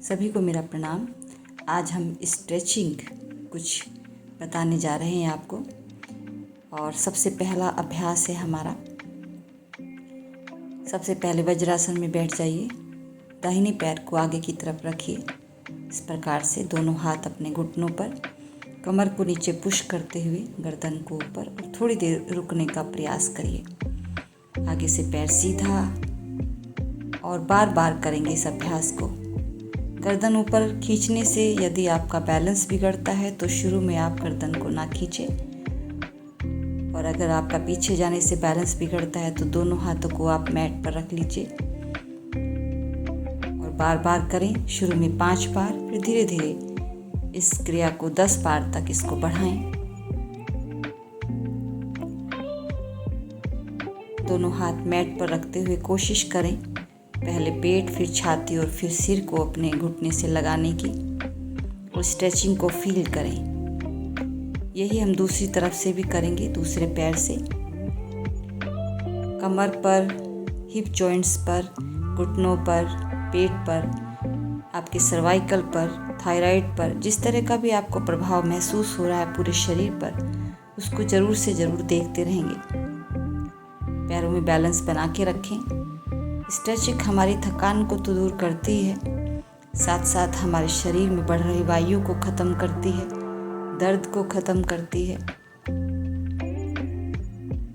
सभी को मेरा प्रणाम। आज हम स्ट्रेचिंग कुछ बताने जा रहे हैं आपको। और सबसे पहला अभ्यास है हमारा। सबसे पहले वज्रासन में बैठ जाइए। दाहिने पैर को आगे की तरफ रखिए। इस प्रकार से दोनों हाथ अपने घुटनों पर, कमर को नीचे पुश करते हुए गर्दन को ऊपर, और थोड़ी देर रुकने का प्रयास करिए। आगे से पैर सीधा, और बार बार करेंगे इस अभ्यास को। गर्दन ऊपर खींचने से यदि आपका बैलेंस बिगड़ता है तो शुरू में आप गर्दन को ना खींचें, और अगर आपका पीछे जाने से बैलेंस बिगड़ता है तो दोनों हाथों को आप मैट पर रख लीजिए और बार बार करें। शुरू में 5 बार, फिर धीरे धीरे इस क्रिया को 10 बार तक इसको बढ़ाएं। दोनों हाथ मैट पर रखते हुए कोशिश करें पहले पेट, फिर छाती और फिर सिर को अपने घुटने से लगाने की, और स्ट्रेचिंग को फील करें। यही हम दूसरी तरफ से भी करेंगे, दूसरे पैर से। कमर पर, हिप जॉइंट्स पर, घुटनों पर, पेट पर, आपके सर्वाइकल पर, थायराइड पर, जिस तरह का भी आपको प्रभाव महसूस हो रहा है पूरे शरीर पर, उसको ज़रूर से ज़रूर देखते रहेंगे। पैरों में बैलेंस बना के रखें। स्ट्रेचिंग हमारी थकान को तो दूर करती है, साथ साथ हमारे शरीर में बढ़ रही वायु को ख़त्म करती है, दर्द को ख़त्म करती है,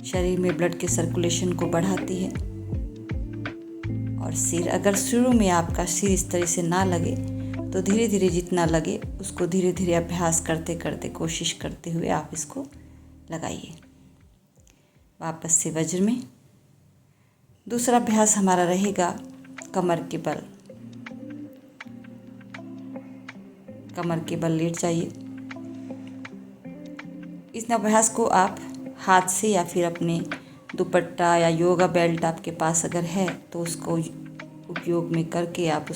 शरीर में ब्लड के सर्कुलेशन को बढ़ाती है। और सिर, अगर शुरू में आपका सिर इस तरह से ना लगे तो धीरे धीरे जितना लगे उसको धीरे धीरे अभ्यास करते करते, कोशिश करते हुए आप इसको लगाइए। वापस से वज्र में। दूसरा अभ्यास हमारा रहेगा कमर के बल। कमर के बल लेट जाइए। इस अभ्यास को आप हाथ से या फिर अपने दुपट्टा या योगा बेल्ट आपके पास अगर है तो उसको उपयोग में करके आप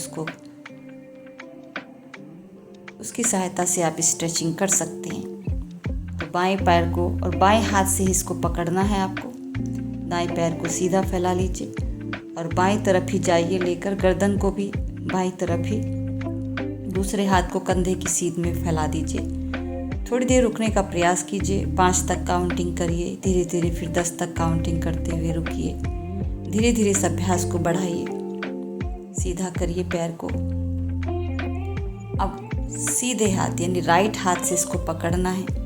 उसकी सहायता से आप स्ट्रेचिंग कर सकते हैं। तो बाएं पैर को और बाएं हाथ से इसको पकड़ना है आपको। दाएं पैर को सीधा फैला लीजिए और बाएं तरफ ही जाइए लेकर, गर्दन को भी बाएं तरफ ही, दूसरे हाथ को कंधे की सीध में फैला दीजिए। थोड़ी देर रुकने का प्रयास कीजिए। 5 तक काउंटिंग करिए, धीरे धीरे फिर 10 तक काउंटिंग करते हुए रुकिए। धीरे धीरे इस अभ्यास को बढ़ाइए। सीधा करिए पैर को। अब सीधे हाथ यानी राइट हाथ से इसको पकड़ना है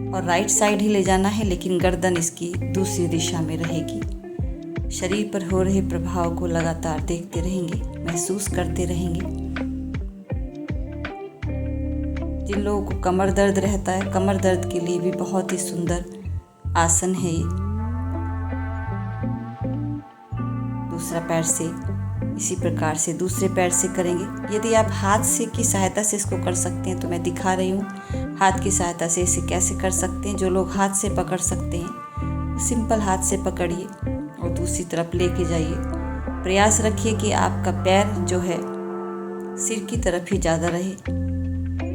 और राइट साइड ही ले जाना है, लेकिन गर्दन इसकी दूसरी दिशा में रहेगी। शरीर पर हो रहे प्रभाव को लगातार देखते रहेंगे, महसूस करते रहेंगे। जिन लोगों को कमर दर्द रहता है, कमर दर्द के लिए भी बहुत ही सुंदर आसन है ये। दूसरा पैर से इसी प्रकार से दूसरे पैर से करेंगे। यदि आप हाथ से की सहायता से इसको कर सकते हैं तो मैं दिखा रही हूँ हाथ की सहायता से इसे कैसे कर सकते हैं। जो लोग हाथ से पकड़ सकते हैं सिंपल हाथ से पकड़िए और दूसरी तरफ लेके जाइए। प्रयास रखिए कि आपका पैर जो है सिर की तरफ ही ज़्यादा रहे।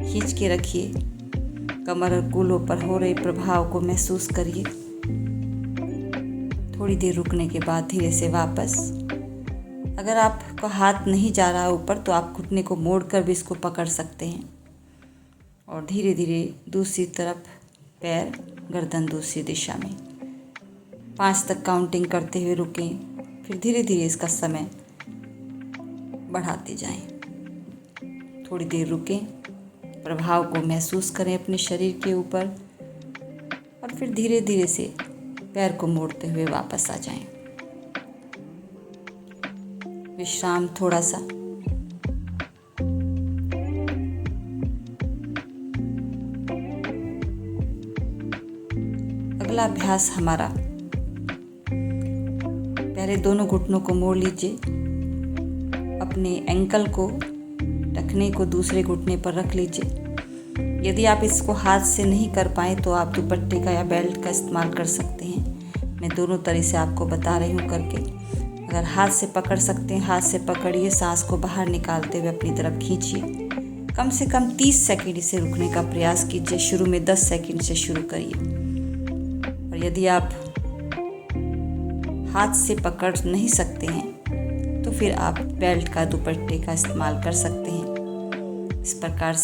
खींच के रखिए। कमर और कूल्हों पर हो रहे प्रभाव को महसूस करिए। थोड़ी देर रुकने के बाद धीरे से वापस। अगर आपका हाथ नहीं जा रहा ऊपर तो आप घुटने को मोड़कर भी इसको पकड़ सकते हैं और धीरे धीरे दूसरी तरफ पैर, गर्दन दूसरी दिशा में। 5 तक काउंटिंग करते हुए रुकें, फिर धीरे धीरे इसका समय बढ़ाते जाएं। थोड़ी देर रुकें, प्रभाव को महसूस करें अपने शरीर के ऊपर और फिर धीरे धीरे से पैर को मोड़ते हुए वापस आ जाएं। विश्राम थोड़ा सा। अगला अभ्यास हमारा, पहले दोनों घुटनों को मोड़ लीजिए। अपने एंकल को, टखने को दूसरे घुटने पर रख लीजिए। यदि आप इसको हाथ से नहीं कर पाए तो आप दुपट्टे का या बेल्ट का इस्तेमाल कर सकते हैं। मैं दोनों तरह से आपको बता रही हूँ करके। अगर हाथ से पकड़ सकते हैं, हाथ से पकड़िए, सांस को बाहर निकालते हुए अपनी तरफ खींचिए। कम से कम 30 सेकंड इसे रुकने का प्रयास कीजिए। शुरू में 10 सेकंड से शुरू करिए। और यदि आप हाथ से पकड़ नहीं सकते हैं तो फिर आप बेल्ट का दुपट्टे का इस्तेमाल कर सकते हैं। इस प्रकार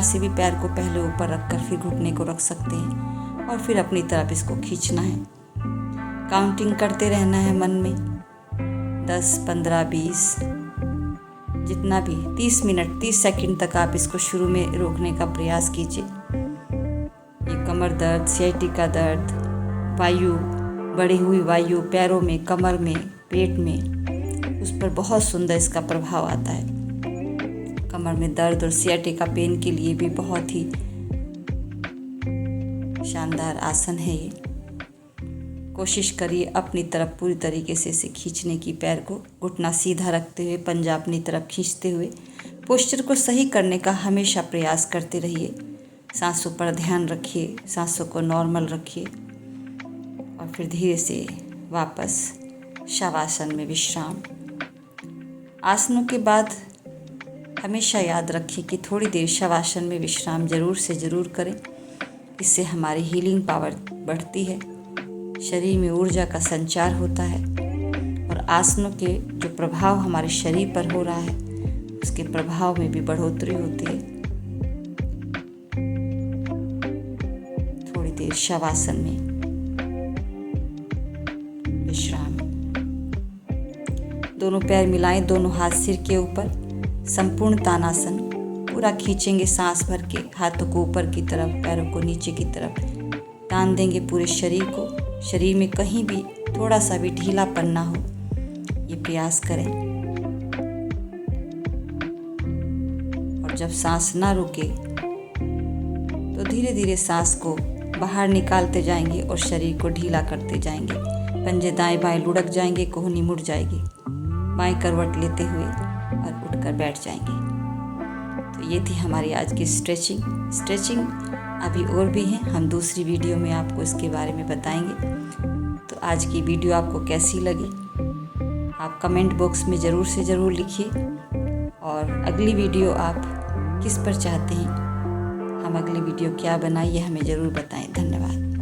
से भी पैर को पहले ऊपर रखकर फिर घुटने को रख सकते हैं और फिर अपनी तरफ इसको खींचना है। काउंटिंग करते रहना है मन में, 10, 15, 20, जितना भी 30 मिनट 30 सेकंड तक आप इसको शुरू में रोकने का प्रयास कीजिए। ये कमर दर्द, सियाटिका दर्द, बढ़ी हुई वायु पैरों में, कमर में, पेट में, उस पर बहुत सुंदर इसका प्रभाव आता है। कमर में दर्द और सियाटिका पेन के लिए भी बहुत ही शानदार आसन है ये। कोशिश करिए अपनी तरफ पूरी तरीके से इसे खींचने की, पैर को घुटना सीधा रखते हुए, पंजा अपनी तरफ खींचते हुए पोस्चर को सही करने का हमेशा प्रयास करते रहिए। सांसों पर ध्यान रखिए, सांसों को नॉर्मल रखिए और फिर धीरे से वापस शवासन में विश्राम। आसनों के बाद हमेशा याद रखिए कि थोड़ी देर शवासन में विश्राम ज़रूर से ज़रूर करें। इससे हमारी हीलिंग पावर बढ़ती है, शरीर में ऊर्जा का संचार होता है और आसनों के जो प्रभाव हमारे शरीर पर हो रहा है उसके प्रभाव में भी बढ़ोतरी होती है। थोड़ी देर शवासन में विश्राम। दोनों पैर मिलाएं, दोनों हाथ सिर के ऊपर, संपूर्ण तानासन पूरा खींचेंगे सांस भर के, हाथों को ऊपर की तरफ, पैरों को नीचे की तरफ तान देंगे पूरे शरीर को। शरीर में कहीं भी थोड़ा सा भी ढीलापन ना हो, ये प्रयास करें। और जब सांस ना रुके तो धीरे धीरे सांस को बाहर निकालते जाएंगे और शरीर को ढीला करते जाएंगे। पंजे दाएं बाएं लुढ़क जाएंगे, कोहनी मुड़ जाएगी, बाएं करवट लेते हुए और उठकर बैठ जाएंगे। तो ये थी हमारी आज की स्ट्रेचिंग अभी और भी हैं, हम दूसरी वीडियो में आपको इसके बारे में बताएंगे। तो आज की वीडियो आपको कैसी लगी आप कमेंट बॉक्स में ज़रूर से ज़रूर लिखिए और अगली वीडियो आप किस पर चाहते हैं, हम अगली वीडियो क्या बनाएं ये हमें ज़रूर बताएं। धन्यवाद।